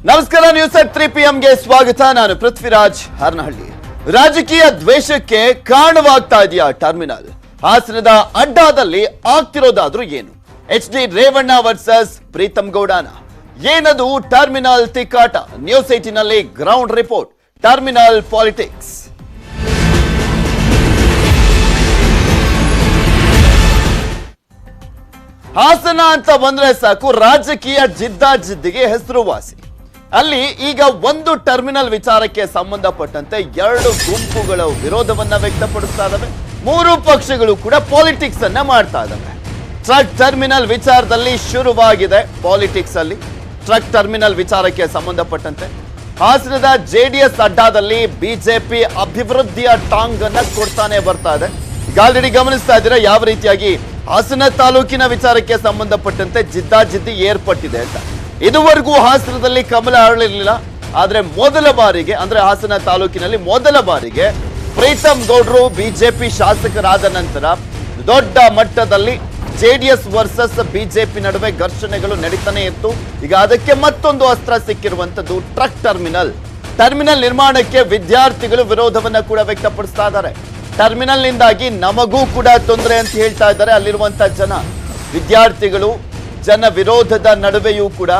ನಮಸ್ಕಾರ news at 3 PM ಗೆ ಸ್ವಾಗತ. ನಾನು ಪೃಥ್ವಿರಾಜ್ ಹರ್ನಹಳ್ಳಿ. ರಾಜಕೀಯ ದ್ವೇಷಕ್ಕೆ ಕಾರಣವಾಗ್ತಾ ಇದೆಯಾ ಟರ್ಮಿನಲ್? ಹಾಸನದ ಅಡ್ಡಾದಲ್ಲಿ ಆಗ್ತಿರೋದಾದ್ರೂ ಏನು? HD ರೇವಣ್ಣ ವರ್ಸಸ್ ಪ್ರೀತಮ್ ಗೌಡನ ಏನದು ಟರ್ಮಿನಲ್ ತಿಕ್ಕಾಟ? ನ್ಯೂಸ್ 18 ನಲ್ಲಿ ground report. Terminal politics. Hassan ಅಂತ ಬಂದ್ರೆ ಸಾಕು ರಾಜಕೀಯ ಜಿದ್ದಾಜಿದ್ದಿಗೆ ಹೆಸರುವಾಸಿ. ಅಲ್ಲಿ ಈಗ ಒಂದು ಟರ್ಮಿನಲ್ ವಿಚಾರಕ್ಕೆ ಸಂಬಂಧಪಟ್ಟಂತೆ ಎರಡು ಗುಂಪುಗಳು ವಿರೋಧವನ್ನ ವ್ಯಕ್ತಪಡಿಸ್ತಾ ಇದ್ದಾವೆ. ಮೂರು ಪಕ್ಷಗಳು ಕೂಡ ಪಾಲಿಟಿಕ್ಸ್ ಅನ್ನ ಮಾಡ್ತಾ ಇದ್ದಾವೆ. ಟ್ರಕ್ ಟರ್ಮಿನಲ್ ವಿಚಾರದಲ್ಲಿ ಶುರುವಾಗಿದೆ ಪಾಲಿಟಿಕ್ಸ್. ಅಲ್ಲಿ ಟ್ರಕ್ ಟರ್ಮಿನಲ್ ವಿಚಾರಕ್ಕೆ ಸಂಬಂಧಪಟ್ಟಂತೆ ಹಾಸನದ JDS ಅಡ್ಡಾದಲ್ಲಿ ಬಿಜೆಪಿ ಅಭಿವೃದ್ಧಿಯ ಟಾಂಗ್ ಅನ್ನ ಕೊಡ್ತಾನೆ ಬರ್ತಾ ಇದೆ. ಈಗ ಆಲ್ರೆಡಿ ಗಮನಿಸ್ತಾ ಇದ್ದೀರಾ ಯಾವ ರೀತಿಯಾಗಿ ಹಾಸನ ತಾಲೂಕಿನ ವಿಚಾರಕ್ಕೆ ಸಂಬಂಧಪಟ್ಟಂತೆ ಜಿದ್ದಾಜಿದ್ದಿ ಏರ್ಪಟ್ಟಿದೆ ಅಂತ. ಇದುವರೆಗೂ ಹಾಸನದಲ್ಲಿ ಕಮಲ ಅರಳಿರಲಿಲ್ಲ. ಆದ್ರೆ ಮೊದಲ ಬಾರಿಗೆ ಅಂದ್ರೆ ಹಾಸನ ತಾಲೂಕಿನಲ್ಲಿ ಮೊದಲ ಬಾರಿಗೆ ಪ್ರೀತಮ್ ಗೌಡ್ರು ಬಿಜೆಪಿ ಶಾಸಕರಾದ ನಂತರ ದೊಡ್ಡ ಮಟ್ಟದಲ್ಲಿ JDS ವರ್ಸಸ್ ಬಿಜೆಪಿ ನಡುವೆ ಘರ್ಷಣೆಗಳು ನಡೀತಾನೆ ಇತ್ತು. ಈಗ ಅದಕ್ಕೆ ಮತ್ತೊಂದು ಅಸ್ತ್ರ ಸಿಕ್ಕಿರುವಂತದ್ದು ಟ್ರಕ್ ಟರ್ಮಿನಲ್ ನಿರ್ಮಾಣಕ್ಕೆ ವಿದ್ಯಾರ್ಥಿಗಳು ವಿರೋಧವನ್ನ ಕೂಡ ವ್ಯಕ್ತಪಡಿಸ್ತಾ ಇದ್ದಾರೆ. ಟರ್ಮಿನಲ್ ನಿಂದಾಗಿ ನಮಗೂ ಕೂಡ ತೊಂದರೆ ಅಂತ ಹೇಳ್ತಾ ಇದ್ದಾರೆ ಅಲ್ಲಿರುವಂತ ಜನ. ವಿದ್ಯಾರ್ಥಿಗಳು ಜನ ವಿರೋಧದ ನಡುವೆಯೂ ಕೂಡ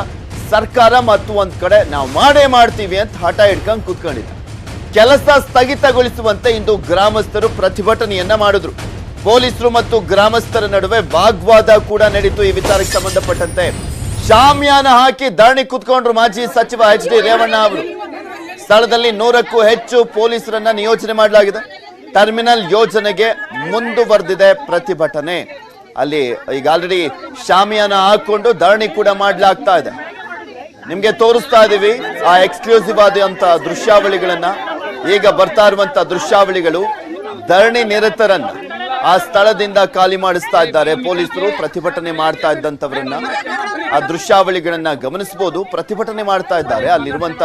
ಸರ್ಕಾರ ಮತ್ತು ಒಂದ್ ಕಡೆ ನಾವು ಮಾಡೇ ಮಾಡ್ತೀವಿ ಅಂತ ಹಠ ಹಿಡ್ಕೊಂಡು ಕೂತ್ಕೊಂಡಿದ್ದಾರೆ. ಕೆಲಸ ಸ್ಥಗಿತಗೊಳಿಸುವಂತೆ ಇಂದು ಗ್ರಾಮಸ್ಥರು ಪ್ರತಿಭಟನೆಯನ್ನ ಮಾಡಿದ್ರು. ಪೊಲೀಸರು ಮತ್ತು ಗ್ರಾಮಸ್ಥರ ನಡುವೆ ವಾಗ್ವಾದ ಕೂಡ ನಡೀತು. ಈ ವಿಚಾರಕ್ಕೆ ಸಂಬಂಧಪಟ್ಟಂತೆ ಶಾಮಿಯಾನ ಹಾಕಿ ಧರಣಿ ಕೂತ್ಕೊಂಡ್ರು ಮಾಜಿ ಸಚಿವ HD ರೇವಣ್ಣ ಅವರು. ಸ್ಥಳದಲ್ಲಿ 100ಕ್ಕೂ ಹೆಚ್ಚು ಪೊಲೀಸರನ್ನ ನಿಯೋಜನೆ ಮಾಡಲಾಗಿದೆ. ಟರ್ಮಿನಲ್ ಯೋಜನೆಗೆ ಮುಂದುವರೆದಿದೆ ಪ್ರತಿಭಟನೆ. ಅಲ್ಲಿ ಈಗ ಆಲ್ರೆಡಿ ಶಾಮಿಯಾನ ಹಾಕೊಂಡು ಧರಣಿ ಕೂಡ ಮಾಡಲಾಗ್ತಾ ಇದೆ. ನಿಮ್ಗೆ ತೋರಿಸ್ತಾ ಇದೀವಿ ಆ ಎಕ್ಸ್ಕ್ಲೂಸಿವ್ ಆದಂತ ದೃಶ್ಯಾವಳಿಗಳನ್ನ. ಈಗ ಬರ್ತಾ ಇರುವಂತ ದೃಶ್ಯಾವಳಿಗಳು ಧರಣಿ ನಿರತರನ್ನ ಆ ಸ್ಥಳದಿಂದ ಖಾಲಿ ಮಾಡಿಸ್ತಾ ಇದ್ದಾರೆ ಪೊಲೀಸರು. ಪ್ರತಿಭಟನೆ ಮಾಡ್ತಾ ಇದ್ದಂತವರನ್ನ ಆ ದೃಶ್ಯಾವಳಿಗಳನ್ನ ಗಮನಿಸಬಹುದು. ಪ್ರತಿಭಟನೆ ಮಾಡ್ತಾ ಇದ್ದಾರೆ ಅಲ್ಲಿರುವಂತ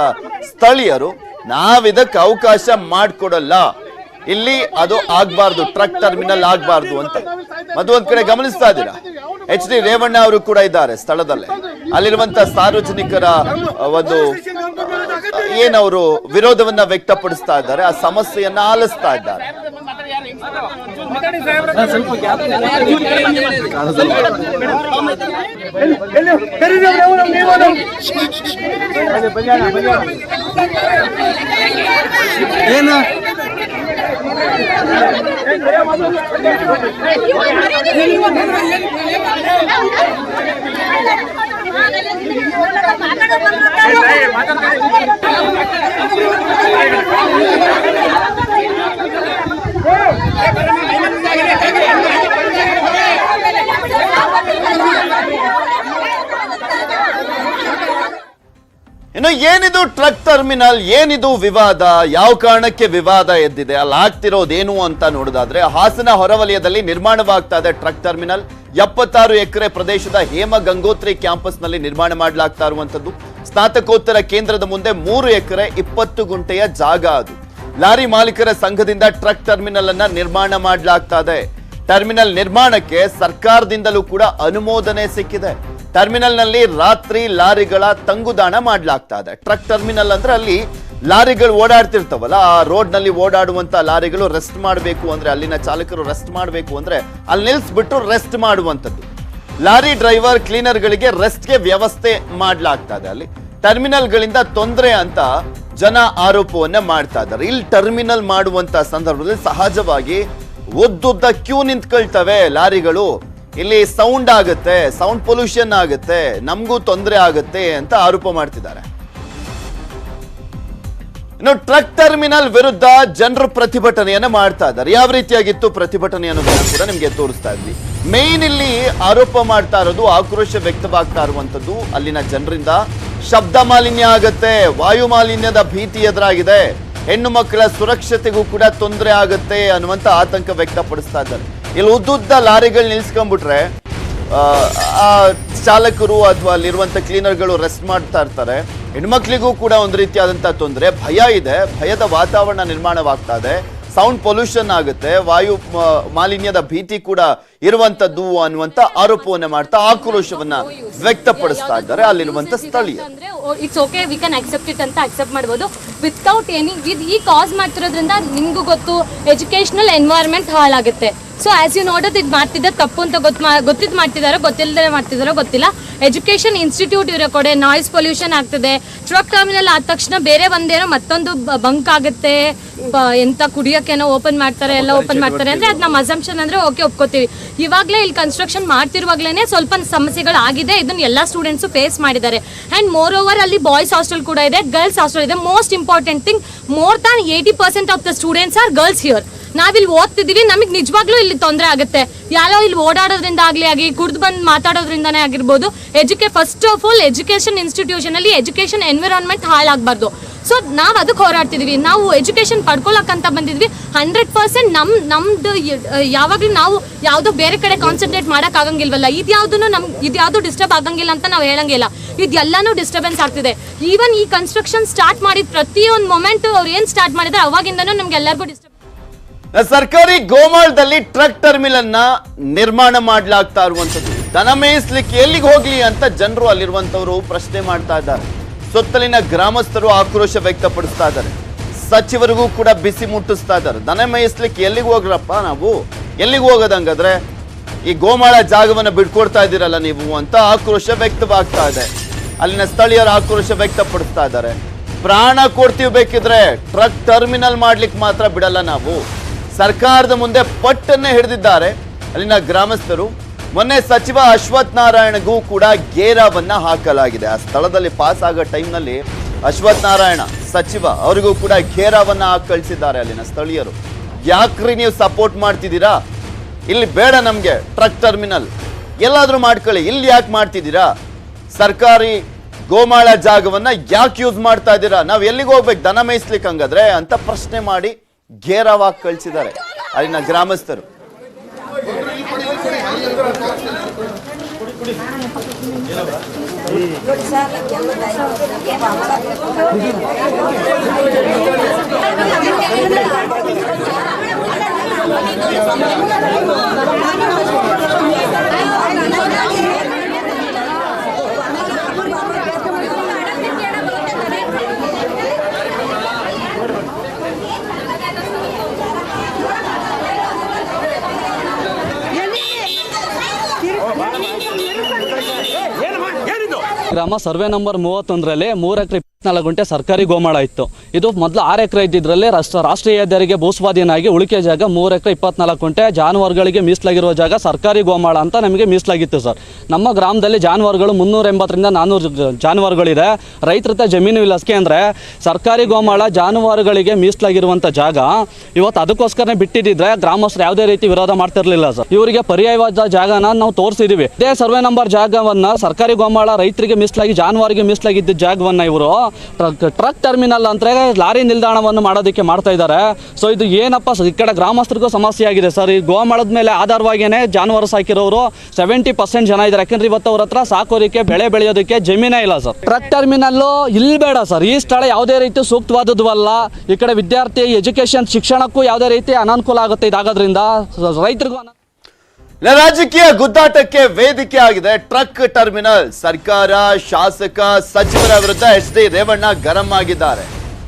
ಸ್ಥಳೀಯರು. ನಾವಿದಕ್ಕೆ ಅವಕಾಶ ಮಾಡಿಕೊಡಲ್ಲ, ಇಲ್ಲಿ ಅದು ಆಗ್ಬಾರ್ದು, ಟ್ರಕ್ ಟರ್ಮಿನಲ್ ಆಗ್ಬಾರ್ದು ಅಂತ. ಮತ್ತೊಂದ್ ಕಡೆ ಗಮನಿಸ್ತಾ ಇದ್ದೀರಾ HD ರೇವಣ್ಣ ಅವರು ಕೂಡ ಇದ್ದಾರೆ ಸ್ಥಳದಲ್ಲೇ. ಅಲ್ಲಿರುವಂತ ಸಾರ್ವಜನಿಕರ ಒಂದು ಏನವರು ವಿರೋಧವನ್ನ ವ್ಯಕ್ತಪಡಿಸ್ತಾ ಇದ್ದಾರೆ, ಆ ಸಮಸ್ಯೆಯನ್ನ ಆಲಿಸ್ತಾ ಇದ್ದಾರೆ. ಏನು ಇನ್ನು ಏನಿದು ಟ್ರಕ್ ಟರ್ಮಿನಲ್, ಏನಿದು ವಿವಾದ, ಯಾವ ಕಾರಣಕ್ಕೆ ವಿವಾದ ಎದ್ದಿದೆ, ಅಲ್ಲಿ ಆಗ್ತಿರೋದೇನು ಅಂತ ನೋಡೋದಾದ್ರೆ ಹಾಸನ ಹೊರವಲಯದಲ್ಲಿ ನಿರ್ಮಾಣವಾಗ್ತಾ ಇದೆ ಟ್ರಕ್ ಟರ್ಮಿನಲ್. 76 ಎಕರೆ ಪ್ರದೇಶದ ಹೇಮ ಗಂಗೋತ್ರಿ ಕ್ಯಾಂಪಸ್ ನಲ್ಲಿ ನಿರ್ಮಾಣ ಮಾಡಲಾಗ್ತಾ ಇರುವಂತದ್ದು. ಸ್ನಾತಕೋತ್ತರ ಕೇಂದ್ರದ ಮುಂದೆ 3 ಎಕರೆ 20 ಗುಂಟೆಯ ಜಾಗ. ಅದು ಲಾರಿ ಮಾಲೀಕರ ಸಂಘದಿಂದ ಟ್ರಕ್ ಟರ್ಮಿನಲ್ ಅನ್ನ ನಿರ್ಮಾಣ ಮಾಡಲಾಗ್ತಾ ಇದೆ. ಟರ್ಮಿನಲ್ ನಿರ್ಮಾಣಕ್ಕೆ ಸರ್ಕಾರದಿಂದಲೂ ಕೂಡ ಅನುಮೋದನೆ ಸಿಕ್ಕಿದೆ. ಟರ್ಮಿನಲ್ ನಲ್ಲಿ ರಾತ್ರಿ ಲಾರಿಗಳ ತಂಗುದಾಣ ಮಾಡಲಾಗ್ತಾ ಇದೆ. ಟ್ರಕ್ ಟರ್ಮಿನಲ್ ಅಂದ್ರೆ ಅಲ್ಲಿ ಲಾರಿಗಳು ಓಡಾಡ್ತಿರ್ತಾವಲ್ಲ, ಆ ರೋಡ್ ನಲ್ಲಿ ಓಡಾಡುವಂತ ಲಾರಿಗಳು ರೆಸ್ಟ್ ಮಾಡಬೇಕು ಅಂದ್ರೆ, ಅಲ್ಲಿನ ಚಾಲಕರು ರೆಸ್ಟ್ ಮಾಡಬೇಕು ಅಂದ್ರೆ ಅಲ್ಲಿ ನಿಲ್ಸ್ಬಿಟ್ಟು ರೆಸ್ಟ್ ಮಾಡುವಂತದ್ದು. ಲಾರಿ ಡ್ರೈವರ್ ಕ್ಲೀನರ್ಗಳಿಗೆ ರೆಸ್ಟ್ಗೆ ವ್ಯವಸ್ಥೆ ಮಾಡಲಾಗ್ತಾ ಇದೆ. ಅಲ್ಲಿ ಟರ್ಮಿನಲ್ ಗಳಿಂದ ತೊಂದರೆ ಅಂತ ಜನ ಆರೋಪವನ್ನ ಮಾಡ್ತಾ ಇದ್ದಾರೆ. ಇಲ್ಲಿ ಟರ್ಮಿನಲ್ ಮಾಡುವಂತ ಸಂದರ್ಭದಲ್ಲಿ ಸಹಜವಾಗಿ ಉದ್ದುದ್ದ ಕ್ಯೂ ನಿಂತ್ಕೊಳ್ತವೆ ಲಾರಿಗಳು. ಇಲ್ಲಿ ಸೌಂಡ್ ಆಗುತ್ತೆ, ಸೌಂಡ್ ಪೊಲ್ಯೂಷನ್ ಆಗುತ್ತೆ, ನಮಗೂ ತೊಂದರೆ ಆಗುತ್ತೆ ಅಂತ ಆರೋಪ ಮಾಡ್ತಿದ್ದಾರೆ. ಇನ್ನು ಟ್ರಕ್ ಟರ್ಮಿನಲ್ ವಿರುದ್ಧ ಜನರು ಪ್ರತಿಭಟನೆಯನ್ನ ಮಾಡ್ತಾ ಇದ್ದಾರೆ. ಯಾವ ರೀತಿಯಾಗಿತ್ತು ಪ್ರತಿಭಟನೆ ಅನ್ನೋದನ್ನ ಕೂಡ ನಿಮ್ಗೆ ತೋರಿಸ್ತಾ ಇದ್ವಿ. ಮೇನ್ ಇಲ್ಲಿ ಆರೋಪ ಮಾಡ್ತಾ ಇರೋದು, ಆಕ್ರೋಶ ವ್ಯಕ್ತವಾಗ್ತಾ ಇರುವಂತದ್ದು ಅಲ್ಲಿನ ಜನರಿಂದ ಶಬ್ದ ಮಾಲಿನ್ಯ ಆಗತ್ತೆ, ವಾಯು ಮಾಲಿನ್ಯದ ಭೀತಿ ಎದುರಾಗಿದೆ, ಹೆಣ್ಣು ಮಕ್ಕಳ ಸುರಕ್ಷತೆಗೂ ಕೂಡ ತೊಂದರೆ ಆಗುತ್ತೆ ಅನ್ನುವಂತ ಆತಂಕ ವ್ಯಕ್ತಪಡಿಸ್ತಾ ಇದ್ದಾರೆ. ಇಲ್ಲಿ ಉದ್ದುದ್ದ ಲಾರಿಗಳು ನಿಲ್ಸ್ಕೊಂಡ್ಬಿಟ್ರೆ ಆ ಚಾಲಕರು ಅಥವಾ ಅಲ್ಲಿರುವಂತ ಕ್ಲೀನರ್ಗಳು ರೆಸ್ಟ್ ಮಾಡ್ತಾ ಇರ್ತಾರೆ. ಹೆಣ್ಮಕ್ಳಿಗೂ ಕೂಡ ಒಂದು ರೀತಿಯಾದಂತಹ ತೊಂದರೆ, ಭಯ ಇದೆ, ಭಯದ ವಾತಾವರಣ ನಿರ್ಮಾಣವಾಗ್ತಾ ಇದೆ. ಸೌಂಡ್ ಪೊಲ್ಯೂಷನ್ ಆಗುತ್ತೆ, ವಾಯು ಮಾಲಿನ್ಯದ ಭೀತಿ ಕೂಡ ಇರುವಂತದ್ದು ಅನ್ನುವಂತ ಆರೋಪವನ್ನ ಮಾಡ್ತಾ ಆಕ್ರೋಶವನ್ನ ವ್ಯಕ್ತಪಡಿಸ್ತಾ ಇದ್ದಾರೆ ಅಲ್ಲಿರುವಂತ ಸ್ಥಳೀಯರು. It's okay, we can accept it ಅಂತ ಅಕ್ಸೆಪ್ಟ್ ಮಾಡ್ಬೋದು ವಿತೌಟ್ ಎನಿ ಈ ಕಾಸ್ ಮಾಡ್ತಿರೋದ್ರಿಂದ ನಿಮ್ಗೂ ಗೊತ್ತು ಎಜುಕೇಶನಲ್ ಎನ್ವೈರನ್ಮೆಂಟ್ ಹಾಳಾಗುತ್ತೆ. ಸೊ ಆಸ್ ಯು ನೋಡೋದು ಇದು ಮಾಡ್ತಿದ್ದ ತಪ್ಪು ಅಂತ ಗೊತ್ತಿದ್ದು ಮಾಡ್ತಿದಾರೋ ಗೊತ್ತಿಲ್ಲದೆ ಮಾಡ್ತಿದಾರೋ ಗೊತ್ತಿಲ್ಲ. ಎಜುಕೇಶನ್ ಇನ್ಸ್ಟಿಟ್ಯೂಟ್ ಇರೋ ಕಡೆ ನಾಯ್ಸ್ ಪೊಲ್ಯೂಷನ್ ಆಗ್ತದೆ. ಟ್ರಕ್ ಟರ್ಮಿನಲ್ ಆದ ತಕ್ಷಣ ಬೇರೆ ಒಂದೇನೋ ಮತ್ತೊಂದು ಬಂಕ್ ಆಗುತ್ತೆ, ಎಂತ ಕುಡಿಯೋಕೆನೋ ಓಪನ್ ಮಾಡ್ತಾರೆ, ಎಲ್ಲ ಓಪನ್ ಮಾಡ್ತಾರೆ ಅಂದ್ರೆ ಅದು ನಮ್ಮ ಅಸಂಪ್ಷನ್ ಅಂದ್ರೆ ಓಕೆ ಒಪ್ಕೋತೀವಿ. ಇವಾಗಲೇ ಇಲ್ಲಿ ಕನ್ಸ್ಟ್ರಕ್ಷನ್ ಮಾಡ್ತಿರುವಾಗ್ಲೇ ಸ್ವಲ್ಪ ಸಮಸ್ಯೆಗಳು ಆಗಿದೆ. ಇದನ್ನ ಎಲ್ಲ ಸ್ಟೂಡೆಂಟ್ಸು ಫೇಸ್ ಮಾಡಿದ್ದಾರೆ. ಆ್ಯಂಡ್ ಮೋರ್ ಓವರ್ ಅಲ್ಲಿ ಬಾಯ್ಸ್ ಹಾಸ್ಟೆಲ್ ಕೂಡ ಇದೆ, ಗರ್ಲ್ಸ್ ಹಾಸ್ಟೆಲ್ ಇದೆ. Most important thing, more than 80% of the students R girls here. ನಾವಿಲ್ಲಿ ಓದ್ತಿದೀವಿ, ನಮಗೆ ನಿಜವಾಗ್ಲೂ ಇಲ್ಲಿ ತೊಂದರೆ ಆಗುತ್ತೆ. ಯಾರೋ ಇಲ್ಲಿ ಓಡಾಡೋದ್ರಿಂದ ಆಗಿ ಕುಡ್ದು ಬಂದು ಮಾತಾಡೋದ್ರಿಂದಾನೇ ಆಗಿರ್ಬೋದು. First of all education institution ಅಲ್ಲಿ ಎಜುಕೇಶನ್ ಎನ್ವಿರಾನ್ಮೆಂಟ್ ಹಾಳಾಗಬಾರ್ದು. ಸೊ ನಾವು ಅದಕ್ಕೆ ಹೋರಾಡ್ತಿದೀವಿ. ನಾವು ಎಜುಕೇಶನ್ ಪಡ್ಕೊಳಕ್ಕಂತ ಬಂದಿದ್ವಿ. 100% ನಮ್ದು ಯಾವಾಗಲೂ ನಾವು ಯಾವುದೋ ಬೇರೆ ಕಡೆ ಕಾನ್ಸಂಟ್ರೇಟ್ ಮಾಡಕ್ ಆಗಂಗಿಲ್ವಲ್ಲ. ಇದ್ಯಾವುದು ಡಿಸ್ಟರ್ಬ್ ಆಗಂಗಿಲ್ಲ ಅಂತ ನಾವು ಹೇಳಂಗಿಲ್ಲ. ಇದೆಲ್ಲಾನು ಡಿಸ್ಟರ್ಬೆನ್ಸ್ ಆಗ್ತಿದೆ. ಈವನ್ ಈ ಕನ್ಸ್ಟ್ರಕ್ಷನ್ ಸ್ಟಾರ್ಟ್ ಮಾಡಿದ ಪ್ರತಿಯೊಂದು ಮೊಮೆಂಟ್ ಅವ್ರು ಏನ್ ಸ್ಟಾರ್ಟ್ ಮಾಡಿದ್ರೆ ಅವಾಗಿಂದನೂ ನಮ್ಗೆ ಎಲ್ಲರಿಗೂ ಡಿಸ್ಟರ್ಬ್. ಸರ್ಕಾರಿ ಗೋಮಾಳದಲ್ಲಿ ಟ್ರಕ್ ಟರ್ಮಿನಲ್ ಅನ್ನ ನಿರ್ಮಾಣ ಮಾಡಲಾಗ್ತಾ ಇರುವಂತದ್ದು, ದನ ಮೇಯಿಸ್ಲಿಕ್ಕೆ ಎಲ್ಲಿಗೆ ಹೋಗ್ಲಿ ಅಂತ ಜನರು ಅಲ್ಲಿರುವಂತವರು ಪ್ರಶ್ನೆ ಮಾಡ್ತಾ ಇದ್ದಾರೆ. ಸುತ್ತಲಿನ ಗ್ರಾಮಸ್ಥರು ಆಕ್ರೋಶ ವ್ಯಕ್ತಪಡಿಸ್ತಾ ಇದ್ದಾರೆ. ಸಚಿವರಿಗೂ ಕೂಡ ಬಿಸಿ ಮುಟ್ಟಿಸ್ತಾ ಇದ್ದಾರೆ. ದನ ಮೇಯಿಸ್ಲಿಕ್ಕೆ ಎಲ್ಲಿಗೆ ಹೋಗ್ರಪ್ಪ, ನಾವು ಎಲ್ಲಿಗೆ ಹೋಗೋದಂಗಾದ್ರೆ ಈ ಗೋಮಾಳ ಜಾಗವನ್ನ ಬಿಡ್ಕೊಡ್ತಾ ಇದ್ದೀರಲ್ಲ ನೀವು ಅಂತ ಆಕ್ರೋಶ ವ್ಯಕ್ತವಾಗ್ತಾ ಇದೆ. ಅಲ್ಲಿನ ಸ್ಥಳೀಯರು ಆಕ್ರೋಶ ವ್ಯಕ್ತಪಡಿಸ್ತಾ ಇದ್ದಾರೆ. ಪ್ರಾಣ ಕೊಡ್ತೀವಿ ಬೇಕಿದ್ರೆ, ಟ್ರಕ್ ಟರ್ಮಿನಲ್ ಮಾಡ್ಲಿಕ್ಕೆ ಮಾತ್ರ ಬಿಡಲ್ಲ ನಾವು. ಸರ್ಕಾರದ ಮುಂದೆ ಪಟ್ಟನ್ನೇ ಹಿಡಿದಿದ್ದಾರೆ ಅಲ್ಲಿನ ಗ್ರಾಮಸ್ಥರು. ಮೊನ್ನೆ ಸಚಿವ ಅಶ್ವಥ್ ನಾರಾಯಣಗೂ ಕೂಡ ಗೇರಾವನ್ನ ಹಾಕಲಾಗಿದೆ. ಆ ಸ್ಥಳದಲ್ಲಿ ಪಾಸ್ ಆಗೋ ಟೈಮ್ನಲ್ಲಿ ಅಶ್ವಥ್ ನಾರಾಯಣ ಸಚಿವ ಅವರಿಗೂ ಕೂಡ ಗೇರಾವನ್ನ ಹಾಕಿ ಕಳಿಸಿದ್ದಾರೆ ಅಲ್ಲಿನ ಸ್ಥಳೀಯರು. ಯಾಕ್ರಿ ನೀವು ಸಪೋರ್ಟ್ ಮಾಡ್ತಿದ್ದೀರಾ, ಇಲ್ಲಿ ಬೇಡ ನಮ್ಗೆ ಟ್ರಕ್ ಟರ್ಮಿನಲ್, ಎಲ್ಲಾದ್ರೂ ಮಾಡ್ಕೊಳ್ಳಿ, ಇಲ್ಲಿ ಯಾಕೆ ಮಾಡ್ತಿದ್ದೀರಾ, ಸರ್ಕಾರಿ ಗೋಮಾಳ ಜಾಗವನ್ನ ಯಾಕೆ ಯೂಸ್ ಮಾಡ್ತಾ ಇದ್ದೀರಾ, ನಾವ್ ಎಲ್ಲಿಗೆ ಹೋಗ್ಬೇಕು ದನ ಮೇಯಿಸ್ಲಿಕ್ಕೆ ಹಂಗಾದ್ರೆ ಅಂತ ಪ್ರಶ್ನೆ ಮಾಡಿ ಗೇರಾವಾಗಿ ಕಳಿಸಿದ್ದಾರೆ ಅಲ್ಲಿನ ಗ್ರಾಮಸ್ಥರು. ಗ್ರಾಮ ಸರ್ವೆ ನಂಬರ್ 31ರಲ್ಲಿ 3 ಎಕರೆ 24 ಗುಂಟೆ ಸರ್ಕಾರಿ ಗೋಮಾಳ ಇತ್ತು. ಇದು ಮೊದಲು 6 ಎಕರೆ ಇದ್ದಿದ್ರಲ್ಲಿ ರಾಷ್ಟ್ರೀಯ ಹೆದ್ದಾರಿಗೆ ಭೂಸ್ವಾಧೀನಾಗಿ ಉಳಿಕೆ ಜಾಗ 3 ಎಕರೆ 24 ಗುಂಟೆ ಜಾನುವಾರುಗಳಿಗೆ ಮೀಸಲಾಗಿರುವ ಜಾಗ ಸರ್ಕಾರಿ ಗೋಮಾಳ ಅಂತ ನಮಗೆ ಮೀಸಲಾಗಿತ್ತು ಸರ್. ನಮ್ಮ ಗ್ರಾಮದಲ್ಲಿ ಜಾನುವಾರುಗಳು 380ರಿಂದ 400 ಜಾನುವಾರುಗಳಿದೆ. ರೈತರ ಹತ್ರ ಜಮೀನು ಇಲ್ಲ. ಅಂದರೆ ಸರ್ಕಾರಿ ಗೋಮಾಳ ಜಾನುವಾರುಗಳಿಗೆ ಮೀಸಲಾಗಿರುವಂಥ ಜಾಗ ಇವತ್ತು ಅದಕ್ಕೋಸ್ಕರನೇ ಬಿಟ್ಟಿದ್ದರೆ ಗ್ರಾಮಸ್ಥರು ಯಾವುದೇ ರೀತಿ ವಿರೋಧ ಮಾಡ್ತಿರ್ಲಿಲ್ಲ ಸರ್. ಇವರಿಗೆ ಪರ್ಯಾಯವಾದ ಜಾಗನ ನಾವು ತೋರಿಸಿದ್ದೀವಿ. ಇದೇ ಸರ್ವೆ ನಂಬರ್ ಜಾಗವನ್ನು ಸರ್ಕಾರಿ ಗೋಮಾಳ ರೈತರಿಗೆ ಮೀಸಲಾಗಿ ಜಾನುವಾರಿಗೆ ಮೀಸಲಾಗಿದ್ದ ಜಾಗವನ್ನು ಇವರು ಟ್ರಕ್ ಟರ್ಮಿನಲ್ ಅಂತ ಲಾರಿ ನಿಲ್ದಾಣವನ್ನು ಮಾಡೋದಕ್ಕೆ ಮಾಡ್ತಾ ಇದ್ದಾರೆ. ಸೊ ಇದು ಏನಪ್ಪ ಈ ಕಡೆ ಗ್ರಾಮಸ್ಥರಿಗೂ ಸಮಸ್ಯೆ ಆಗಿದೆ ಸರ್. ಈ ಗೋಮಾಳದ ಮೇಲೆ ಆಧಾರವಾಗಿಯೇ ಜಾನುವಾರು ಸಾಕಿರೋರು 70% ಜನ ಇದ್ದಾರೆ. ಯಾಕಂದ್ರೆ ಇವತ್ತು ಅವ್ರ ಹತ್ರ ಸಾಕೋರಿಕೆ ಬೆಳೆ ಬೆಳೆಯೋದಕ್ಕೆ ಜಮೀನೇ ಇಲ್ಲ ಸರ್. ಟ್ರಕ್ ಟರ್ಮಿನಲ್ ಇಲ್ಲಿ ಬೇಡ ಸರ್. ಈ ಸ್ಥಳ ಯಾವುದೇ ರೀತಿ ಸೂಕ್ತವಾದದ್ದು ಅಲ್ಲ. ಈ ಕಡೆ ವಿದ್ಯಾರ್ಥಿ ಎಜುಕೇಶನ್ ಶಿಕ್ಷಣಕ್ಕೂ ಯಾವುದೇ ರೀತಿ ಅನಾನುಕೂಲ ಆಗುತ್ತೆ ಇದಾಗೋದ್ರಿಂದ ರೈತರಿಗೂ. ರಾಜಕೀಯ ಗುದ್ದಾಟಕ್ಕೆ ವೇದಿಕೆ ಆಗಿದೆ ಟ್ರಕ್ ಟರ್ಮಿನಲ್. ಸರ್ಕಾರ, ಶಾಸಕ, ಸಚಿವರ ವಿರುದ್ಧ HD ರೇವಣ್ಣ ಗರಂ ಆಗಿದ್ದಾರೆ.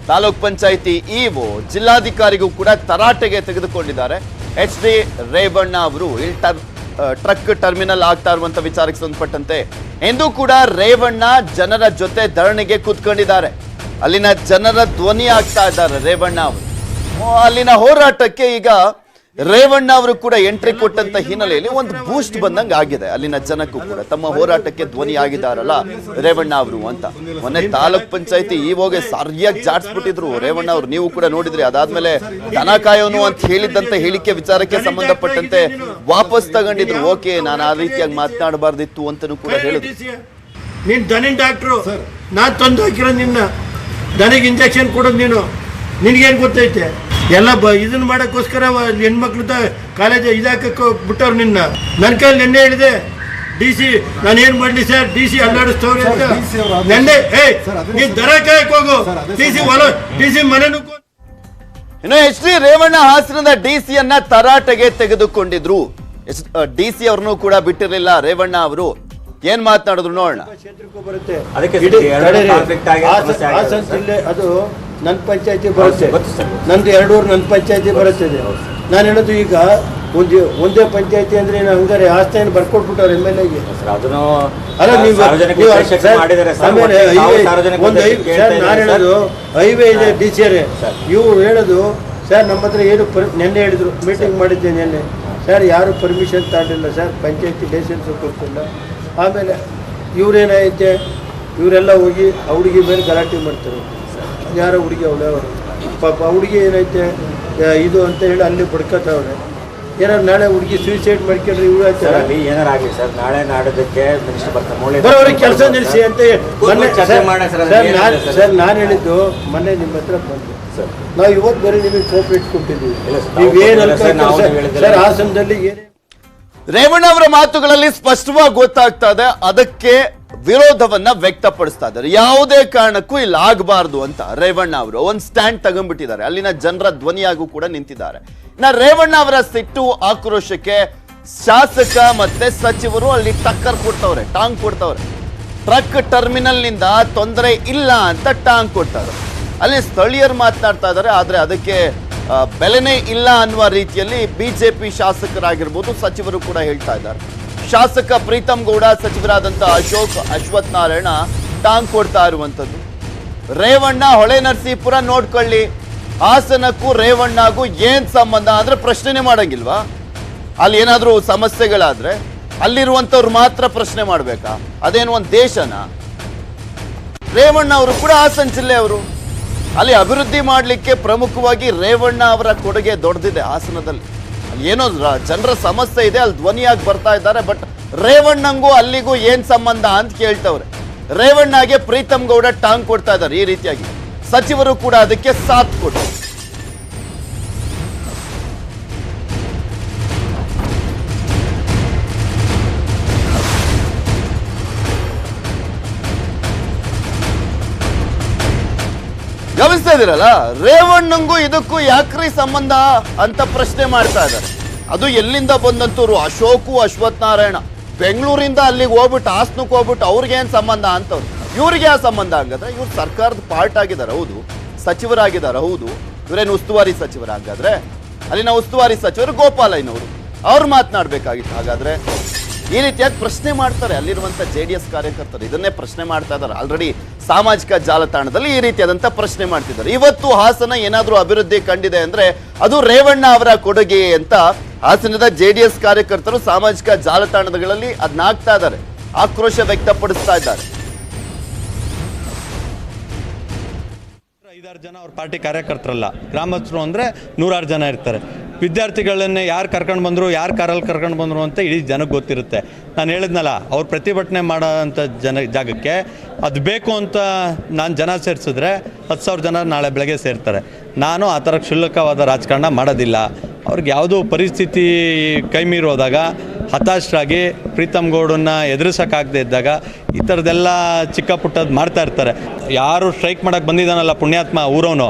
ತಾಲೂಕ್ ಪಂಚಾಯಿತಿ ಇಒ, ಜಿಲ್ಲಾಧಿಕಾರಿಗೂ ಕೂಡ ತರಾಟೆಗೆ ತೆಗೆದುಕೊಂಡಿದ್ದಾರೆ. HD ರೇವಣ್ಣ ಅವರು ಇಲ್ಲಿ ಟ್ರಕ್ ಟರ್ಮಿನಲ್ ಆಗ್ತಾ ಇರುವಂತ ವಿಚಾರಕ್ಕೆ ಸಂಬಂಧಪಟ್ಟಂತೆ ಎಂದೂ ಕೂಡ ರೇವಣ್ಣ ಜನರ ಜೊತೆ ಧರಣಿಗೆ ಕೂತ್ಕೊಂಡಿದ್ದಾರೆ. ಅಲ್ಲಿನ ಜನರ ಧ್ವನಿ ಆಗ್ತಾ ಇದ್ದಾರೆ ರೇವಣ್ಣ ಅವರು. ಅಲ್ಲಿನ ಹೋರಾಟಕ್ಕೆ ಈಗ ರೇವಣ್ಣ ಅವರು ಕೂಡ ಎಂಟ್ರಿ ಕೊಟ್ಟಂತ ಹಿನ್ನೆಲೆಯಲ್ಲಿ ಒಂದು ಬೂಸ್ಟ್ ಬಂದಂಗೆ ಆಗಿದೆ. ಅಲ್ಲಿನ ಜನಕ್ಕೂ ಕೂಡ ತಮ್ಮ ಹೋರಾಟಕ್ಕೆ ಧ್ವನಿ ಆಗಿದ್ದಾರಲ್ಲ ರೇವಣ್ಣ ಅವರು ಅಂತ. ಮೊನ್ನೆ ತಾಲೂಕ್ ಪಂಚಾಯತಿ ಇಒಗೆ ಸರಿಯಾಗಿ ಜಾಡ್ಸ್ಬಿಟ್ಟಿದ್ರು ರೇವಣ್ಣ ಅವರು. ನೀವು ಕೂಡ ನೋಡಿದ್ರಿ. ಅದಾದ್ಮೇಲೆ ದನ ಕಾಯೋನು ಅಂತ ಹೇಳಿದ್ದಂತ ಹೇಳಿಕೆ ವಿಚಾರಕ್ಕೆ ಸಂಬಂಧಪಟ್ಟಂತೆ ವಾಪಸ್ ತಗೊಂಡಿದ್ರು. ಓಕೆ, ನಾನು ಆ ರೀತಿಯಾಗಿ ಮಾತನಾಡಬಾರ್ದಿತ್ತು ಅಂತನೂ ಕೂಡ ಹೇಳಿದ್ರು. ನೀನ್ ದನಿನ ಡಾಕ್ಟ್ರು, ನಾನ್ ತಂದು ಹಾಕಿರೋ ನಿನ್ನ ದನಿಗೆ ಇಂಜೆಕ್ಷನ್ ಕೊಡೋದು ನೀನು, ನಿನ್ಗೇನು ಗೊತ್ತೈತೆ? ಎಲ್ಲ ಇದನ್ನ ಮಾಡೋಕ್ಕೋಸ್ಕರ ಹೆಣ್ಮಕ್ಳು ಕಾಲೇಜ್ ಇದಾಕಕ್ಕೆ ಬಿಟ್ಟವ್ರು ನಿನ್ನ. ನನ್ನ ಕೈಲಿ ನೆನ್ನೆ ಹೇಳಿದೆ DC, ನಾನೇನ್ ಮಾಡ್ಲಿ ಸರ್, DC ಅಲ್ಲಾಡಿಸ್ತವ್ರೆ ಅಂತ ನೆನ್ನೆ. ನೀನ್ ದರ ಕಾಯಕ್ ಹೋಗು, DC ಮನೆ ಇನ್ನು ಎಚ್ ಡಿ ರೇವಣ್ಣ ಹಾಸನದ ಡಿಸಿ ಅನ್ನ ತರಾಟೆಗೆ ತೆಗೆದುಕೊಂಡಿದ್ರು. ಡಿಸಿ ಅವ್ರನ್ನೂ ಕೂಡ ಬಿಟ್ಟಿರಲಿಲ್ಲ ರೇವಣ್ಣ ಅವರು. ಏನ್ ಮಾತನಾಡಿದ್ರು ನೋಡೋಣ. ಕ್ಷೇತ್ರಕ್ಕೂ ಬರುತ್ತೆ, ಅದಕ್ಕೆ ಹಾಸನ ಜಿಲ್ಲೆ ಅದು ನನ್ನ ಪಂಚಾಯತಿ ಬರುತ್ತೆ, ನಂದು 2 ನನ್ನ ಪಂಚಾಯತಿ ಬರುತ್ತದೆ. ನಾನು ಹೇಳೋದು ಈಗ ಒಂದೇ ಪಂಚಾಯತಿ ಅಂದ್ರೆ ಹಂಗಾರೆ ಆಸ್ತಿಯನ್ನು ಬರ್ಕೊಟ್ಬಿಟ್ಟವ್ರು MLA-ಗೆ. ಅಲ್ಲ ನೀವು ನಾನು ಹೇಳೋದು ಹೈವೇ ಇದೆ DCR, ಇವ್ರು ಹೇಳೋದು ಸರ್ ನಮ್ಮ ಹತ್ರ ಏನು ನೆನ್ನೆ ಹೇಳಿದ್ರು, ಮೀಟಿಂಗ್ ಮಾಡಿದ್ದೆ ನೆನ್ನೆ, ಸರ್ ಯಾರು ಪರ್ಮಿಷನ್ ತಗೊಂಡಿಲ್ಲ ಸರ್, ಪಂಚಾಯತಿ ಲೈಸೆನ್ಸ್ ಕೊಡ್ತಿಲ್ಲ. ಆಮೇಲೆ ಇವ್ರೇನೈತೆ ಇವರೆಲ್ಲ ಹೋಗಿ ಆ ಹುಡುಗಿ ಮೇಲೆ ಗಲಾಟೆ ಮಾಡ್ತಾರೆ. ಯಾರೋ ಹುಡುಗಿ ಅವಳು ಪಾಪ ಹುಡುಗಿ ಏನೈತೆ ಇದು ಅಂತ ಹೇಳಿ ಅಲ್ಲಿ ಬಡ್ಕೋತಾವ್ರೆ. ಏನಾರು ನಾಳೆ ಹುಡುಗಿ ಸೂಸೈಡ್ ಮಾಡ್ಕೊಂಡ್ರೆ ಇವ್ರು ಏನಾರಾಗಲಿ ಸರ್, ನಾಳೆ ನಾಡೋದಕ್ಕೆ ಮಿನಿಸ್ಟರ್ ಬರ್ತಾರೆ, ಬರೋರಿಗೆ ಕೆಲಸ ನಿಲ್ಲಿಸಿ ಅಂತ ಸರ್ ನಾನು ಹೇಳಿದ್ದು ಮೊನ್ನೆ ನಿಮ್ಮ ಹತ್ರ ಬಂದು ನಾವು ಇವತ್ತು ಬರೀ ನಿಮಗೆ ಕೋಪರೇಟ್ ಕೊಟ್ಟಿದ್ದೀವಿ. ನೀವೇನು ಸರ್ ಹಾಸನದಲ್ಲಿ ಏನೇ ರೇವಣ್ಣ ಅವರ ಮಾತುಗಳಲ್ಲಿ ಸ್ಪಷ್ಟವಾಗಿ ಗೊತ್ತಾಗ್ತಾ ಇದೆ, ಅದಕ್ಕೆ ವಿರೋಧವನ್ನ ವ್ಯಕ್ತಪಡಿಸ್ತಾ ಇದ್ದಾರೆ. ಯಾವುದೇ ಕಾರಣಕ್ಕೂ ಇಲ್ಲಿ ಆಗಬಾರ್ದು ಅಂತ ರೇವಣ್ಣ ಅವರು ಒಂದು ಸ್ಟ್ಯಾಂಡ್ ತಗೊಂಡ್ಬಿಟ್ಟಿದ್ದಾರೆ. ಅಲ್ಲಿನ ಜನರ ಧ್ವನಿಯಾಗೂ ಕೂಡ ನಿಂತಿದ್ದಾರೆ. ರೇವಣ್ಣ ಅವರ ಸಿಟ್ಟು ಆಕ್ರೋಶಕ್ಕೆ ಶಾಸಕ ಮತ್ತೆ ಸಚಿವರು ಅಲ್ಲಿ ಟಕ್ಕರ್ ಕೊಡ್ತವ್ರೆ, ಟಾಂಗ್ ಕೊಡ್ತವ್ರೆ. ಟ್ರಕ್ ಟರ್ಮಿನಲ್ ನಿಂದ ತೊಂದರೆ ಇಲ್ಲ ಅಂತ ಟಾಂಗ್ ಕೊಡ್ತಾರೆ. ಅಲ್ಲಿ ಸ್ಥಳೀಯರು ಮಾತನಾಡ್ತಾ ಇದ್ದಾರೆ. ಆದ್ರೆ ಅದಕ್ಕೆ ಬೆಲೆನೇ ಇಲ್ಲ ಅನ್ನುವ ರೀತಿಯಲ್ಲಿ ಬಿಜೆಪಿ ಶಾಸಕರಾಗಿರ್ಬೋದು, ಸಚಿವರು ಕೂಡ ಹೇಳ್ತಾ ಇದ್ದಾರೆ. ಶಾಸಕ ಪ್ರೀತಮ್ ಗೌಡ, ಸಚಿವರಾದಂಥ ಅಶೋಕ್ ಅಶ್ವಥ್ ನಾರಾಯಣ ಟಾಂಗ್ ಕೊಡ್ತಾ ಇರುವಂಥದ್ದು. ರೇವಣ್ಣ ಹೊಳೆ ನರಸೀಪುರ ನೋಡ್ಕೊಳ್ಳಿ, ಹಾಸನಕ್ಕೂ ರೇವಣ್ಣಗೂ ಏನ್ ಸಂಬಂಧ ಅಂದ್ರೆ ಪ್ರಶ್ನೆನೇ ಮಾಡಂಗಿಲ್ವಾ? ಅಲ್ಲಿ ಏನಾದ್ರೂ ಸಮಸ್ಯೆಗಳಾದ್ರೆ ಅಲ್ಲಿರುವಂತವ್ರು ಮಾತ್ರ ಪ್ರಶ್ನೆ ಮಾಡ್ಬೇಕಾ? ಅದೇನು ಒಂದು ದೇಶನಾ? ರೇವಣ್ಣ ಅವರು ಕೂಡ ಹಾಸನ ಜಿಲ್ಲೆಯವರು. ಅಲ್ಲಿ ಅಭಿವೃದ್ಧಿ ಮಾಡಲಿಕ್ಕೆ ಪ್ರಮುಖವಾಗಿ ರೇವಣ್ಣ ಅವರ ಕೊಡುಗೆ ದೊಡ್ಡದಿದೆ. ಹಾಸನದಲ್ಲಿ ಏನೋ ಜನರ ಸಮಸ್ಯೆ ಇದೆ, ಅಲ್ಲಿ ಧ್ವನಿಯಾಗಿ ಬರ್ತಾ ಇದ್ದಾರೆ. ಬಟ್ ರೇವಣ್ಣಂಗೂ ಅಲ್ಲಿಗೂ ಏನ್ ಸಂಬಂಧ ಅಂತ ಕೇಳ್ತವ್ರೆ. ರೇವಣ್ಣಗೆ ಪ್ರೀತಮ್ ಗೌಡ ಟಾಂಗ್ ಕೊಡ್ತಾ ಇದ್ದಾರೆ. ಈ ರೀತಿಯಾಗಿ ಸಚಿವರು ಕೂಡ ಅದಕ್ಕೆ ಸಾಥ್ ಕೊಟ್ಟರು. ಗಮನಿಸ್ತಾ ಇದ್ದೀರಲ್ಲ, ರೇವಣ್ಣಂಗೂ ಇದಕ್ಕೂ ಯಾಕ್ರಿ ಸಂಬಂಧ ಅಂತ ಪ್ರಶ್ನೆ ಮಾಡ್ತಾ ಇದ್ದಾರೆ. ಅದು ಎಲ್ಲಿಂದ ಬಂದಂತವ್ರು? ಅಶೋಕು ಅಶ್ವಥ್ ನಾರಾಯಣ ಬೆಂಗಳೂರಿಂದ ಅಲ್ಲಿಗೆ ಹೋಗ್ಬಿಟ್ಟು ಹಾಸನಕ್ಕೆ ಹೋಗ್ಬಿಟ್ಟು ಅವ್ರಿಗೇನ್ ಸಂಬಂಧ ಅಂತವ್ರು. ಇವ್ರಿಗೆ ಯಾವ ಸಂಬಂಧ ಹಂಗಾದ್ರೆ? ಇವ್ರು ಸರ್ಕಾರದ ಪಾರ್ಟ್ ಆಗಿದ್ದಾರೆ, ಹೌದು, ಸಚಿವರಾಗಿದ್ದಾರೆ, ಹೌದು. ಇವರೇನು ಉಸ್ತುವಾರಿ ಸಚಿವರ? ಹಾಗಾದ್ರೆ ಅಲ್ಲಿನ ಉಸ್ತುವಾರಿ ಸಚಿವರು ಗೋಪಾಲಯ್ಯನವರು, ಅವ್ರು ಮಾತನಾಡ್ಬೇಕಾಗಿತ್ತು. ಹಾಗಾದ್ರೆ ಈ ರೀತಿಯಾಗಿ ಪ್ರಶ್ನೆ ಮಾಡ್ತಾರೆ ಅಲ್ಲಿರುವಂತ JDS ಕಾರ್ಯಕರ್ತರು. ಇದನ್ನೇ ಪ್ರಶ್ನೆ ಮಾಡ್ತಾ ಇದ್ದಾರೆ. ಆಲ್ರೆಡಿ ಸಾಮಾಜಿಕ ಜಾಲತಾಣದಲ್ಲಿ ಈ ರೀತಿಯಾದಂತ ಪ್ರಶ್ನೆ ಮಾಡ್ತಿದ್ದಾರೆ. ಇವತ್ತು ಹಾಸನ ಏನಾದ್ರೂ ಅಭಿವೃದ್ಧಿ ಕಂಡಿದೆ ಅಂದ್ರೆ ಅದು ರೇವಣ್ಣ ಅವರ ಕೊಡುಗೆ ಅಂತ ಹಾಸನದ JDS ಕಾರ್ಯಕರ್ತರು ಸಾಮಾಜಿಕ ಜಾಲತಾಣಗಳಲ್ಲಿ ಅದನ್ನ ಹಾಕ್ತಾ ಇದ್ದಾರೆ, ಆಕ್ರೋಶ ವ್ಯಕ್ತಪಡಿಸ್ತಾ ಇದ್ದಾರೆ. 5-6 ಜನ ಅವ್ರ ಪಾರ್ಟಿ ಕಾರ್ಯಕರ್ತರಲ್ಲ, ಗ್ರಾಮಸ್ಥರು ಅಂದರೆ 100 ಜನ ಇರ್ತಾರೆ. ವಿದ್ಯಾರ್ಥಿಗಳನ್ನೇ ಯಾರು ಕರ್ಕೊಂಡು ಬಂದರು, ಯಾರು ಕಾರಲ್ಲಿ ಕರ್ಕೊಂಡು ಬಂದರು ಅಂತ ಇಡೀ ಜನಕ್ಕೆ ಗೊತ್ತಿರುತ್ತೆ. ನಾನು ಹೇಳಿದ್ನಲ್ಲ, ಅವ್ರು ಪ್ರತಿಭಟನೆ ಮಾಡೋ ಅಂಥ ಜಾಗಕ್ಕೆ ಅದು ಬೇಕು ಅಂತ ನಾನು ಜನ ಸೇರಿಸಿದ್ರೆ 10,000 ಜನ ನಾಳೆ ಬೆಳಗ್ಗೆ ಸೇರ್ತಾರೆ. ನಾನು ಆ ಥರ ಕ್ಷುಲ್ಲಕವಾದ ರಾಜಕಾರಣ ಮಾಡೋದಿಲ್ಲ. ಅವ್ರಿಗೆ ಯಾವುದೋ ಪರಿಸ್ಥಿತಿ ಕೈ ಮೀರೋದಾಗ ಹತಾಶರಾಗಿ ಪ್ರೀತಮ್ ಗೌಡನ್ನ ಎದುರಿಸೋಕ್ಕಾಗದೇ ಇದ್ದಾಗ ಈ ಥರದ್ದೆಲ್ಲ ಚಿಕ್ಕ ಪುಟ್ಟದ್ದು ಮಾಡ್ತಾ ಇರ್ತಾರೆ. ಯಾರು ಸ್ಟ್ರೈಕ್ ಮಾಡೋಕ್ಕೆ ಬಂದಿದ್ದಾನಲ್ಲ ಪುಣ್ಯಾತ್ಮ ಊರವನು,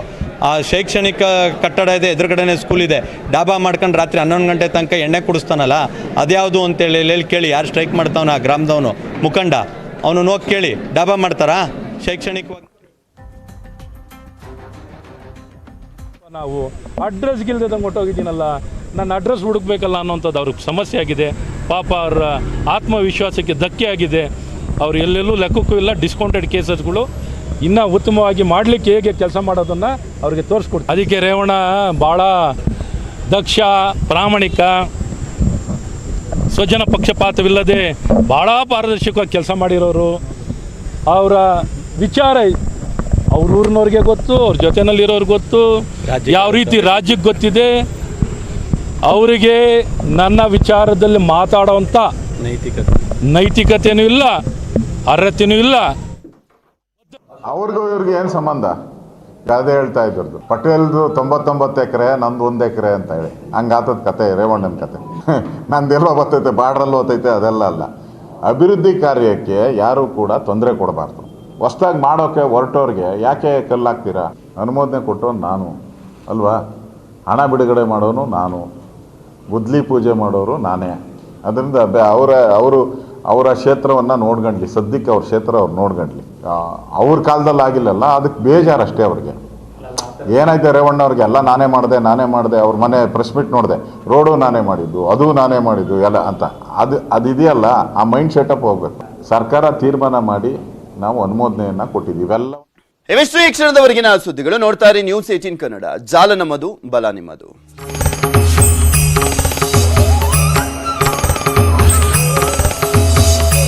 ಆ ಶೈಕ್ಷಣಿಕ ಕಟ್ಟಡ ಇದೆ, ಎದುರುಗಡೆನೇ ಸ್ಕೂಲ್ ಇದೆ, ಡಾಬಾ ಮಾಡ್ಕೊಂಡು ರಾತ್ರಿ 11 ಗಂಟೆ ತನಕ ಎಣ್ಣೆ ಕುಡಿಸ್ತಾನಲ್ಲ, ಅದ್ಯಾವುದು ಅಂತೇಳಿ ಹೇಳಿ ಕೇಳಿ. ಯಾರು ಸ್ಟ್ರೈಕ್ ಮಾಡ್ತಾವನ? ಆ ಗ್ರಾಮದವನು ಮುಖಂಡ, ಅವನು ಹೋಗಿ ಕೇಳಿ. ಡಾಬಾ ಮಾಡ್ತಾರಾ ಶೈಕ್ಷಣಿಕವಾಗಿ? ನಾವು ಅಡ್ರೆಸ್ ಗಿಲ್ದಂಗೆ ಹೊಟ್ಟೋಗಿದ್ದೀನಲ್ಲ, ನನ್ನ ಅಡ್ರೆಸ್ ಹುಡುಕ್ಬೇಕಲ್ಲ ಅನ್ನೋಂಥದ್ದು ಅವ್ರಿಗೆ ಸಮಸ್ಯೆ ಆಗಿದೆ. ಪಾಪ ಅವರ ಆತ್ಮವಿಶ್ವಾಸಕ್ಕೆ ಧಕ್ಕೆ ಆಗಿದೆ. ಅವ್ರು ಎಲ್ಲೆಲ್ಲೂ ಲೆಕ್ಕಕ್ಕೂ ಇಲ್ಲ. ಡಿಸ್ಕೌಂಟೆಡ್ ಕೇಸಸ್ಗಳು ಇನ್ನೂ ಉತ್ತಮವಾಗಿ ಮಾಡಲಿಕ್ಕೆ ಹೇಗೆ ಕೆಲಸ ಮಾಡೋದನ್ನು ಅವ್ರಿಗೆ ತೋರಿಸ್ಕೊಡ್ತಾರೆ. ಅದಕ್ಕೆ ರೇವಣ್ಣ ಭಾಳ ದಕ್ಷ, ಪ್ರಾಮಾಣಿಕ, ಸ್ವಜನ ಪಕ್ಷಪಾತವಿಲ್ಲದೆ ಭಾಳ ಪಾರದರ್ಶಕವಾಗಿ ಕೆಲಸ ಮಾಡಿರೋರು. ಅವರ ವಿಚಾರ ಅವ್ರ ಊರಿನವ್ರಿಗೆ ಗೊತ್ತು, ಅವ್ರ ಜೊತೆನಲ್ಲಿರೋರಿಗೆ ಗೊತ್ತು, ಯಾವ ರೀತಿ ರಾಜ್ಯಕ್ಕೆ ಗೊತ್ತಿದೆ. ಅವರಿಗೆ ನನ್ನ ವಿಚಾರದಲ್ಲಿ ಮಾತಾಡೋವಂಥ ನೈತಿಕತೆಯೂ ಇಲ್ಲ, ಅರ್ಹತೆಯೂ ಇಲ್ಲ. ಅವ್ರಿಗೂ ಇವ್ರಿಗೆ ಏನು ಸಂಬಂಧ? ಅದೇ ಹೇಳ್ತಾ ಇದ್ದದ್ದು, ಪಟೇಲ್ದು 99 ಎಕರೆ, ನಂದು 1 ಎಕರೆ ಅಂತ ಹೇಳಿ. ಹಂಗಾತದ ಕತೆ ರೇವಣ್ಣನ ಕತೆ. ನಂದೆಲ್ಲೋ ಬರ್ತೈತೆ, ಬಾರ್ಡ್ರಲ್ಲೂ ಓದ್ತೈತೆ, ಅದೆಲ್ಲ ಅಲ್ಲ. ಅಭಿವೃದ್ಧಿ ಕಾರ್ಯಕ್ಕೆ ಯಾರೂ ಕೂಡ ತೊಂದರೆ ಕೊಡಬಾರ್ದು. ಹೊಸ್ದಾಗಿ ಮಾಡೋಕ್ಕೆ ಹೊರಟೋರಿಗೆ ಯಾಕೆ ಕಲ್ಲಾಗ್ತೀರಾ? ಅನುಮೋದನೆ ಕೊಟ್ಟವನು ನಾನು ಅಲ್ವಾ? ಹಣ ಬಿಡುಗಡೆ ಮಾಡೋನು ನಾನು, ಗುದ್ಲಿ ಪೂಜೆ ಮಾಡೋರು ನಾನೇ. ಅದರಿಂದ ಅವರ ಕ್ಷೇತ್ರವನ್ನು ನೋಡ್ಕೊಂಡ್ಲಿ, ಸದ್ಯಕ್ಕೆ ಅವ್ರ ಕ್ಷೇತ್ರ ಅವ್ರು ನೋಡ್ಕೊಂಡ್ಲಿ. ಅವ್ರ ಕಾಲದಲ್ಲಿ ಆಗಿಲ್ಲಲ್ಲ, ಅದಕ್ಕೆ ಬೇಜಾರಷ್ಟೇ ಅವ್ರಿಗೆ. ಏನಾಯ್ತು ರೇವಣ್ಣ ಅವ್ರಿಗೆ ಎಲ್ಲ ನಾನೇ ಮಾಡಿದೆ, ಅವ್ರ ಮನೆ ಪ್ರೆಸ್ ಮೀಟ್ ನೋಡಿದೆ, ರೋಡು ನಾನೇ ಮಾಡಿದ್ದು, ಅದು ನಾನೇ ಮಾಡಿದ್ದು ಎಲ್ಲ ಅಂತ. ಅದಿದೆಯಲ್ಲ, ಆ ಮೈಂಡ್ ಸೆಟಪ್ ಹೋಗ್ಬೇಕು. ಸರ್ಕಾರ ತೀರ್ಮಾನ ಮಾಡಿ ನಾವು ಅನುಮೋದನೆಯನ್ನು ಕೊಟ್ಟಿದ್ದೀವಿ. ಇವೆಲ್ಲ ಇವಿಷ್ಟು ಈ ಕ್ಷಣದವರೆಗಿನ ಸುದ್ದಿಗಳು. ನೋಡ್ತಾ ಇರಿ ನ್ಯೂಸ್ 18 ಕನ್ನಡ. ಜಾಲ ನಮ್ಮದು, ಬಲ ನಿಮ್ಮದು.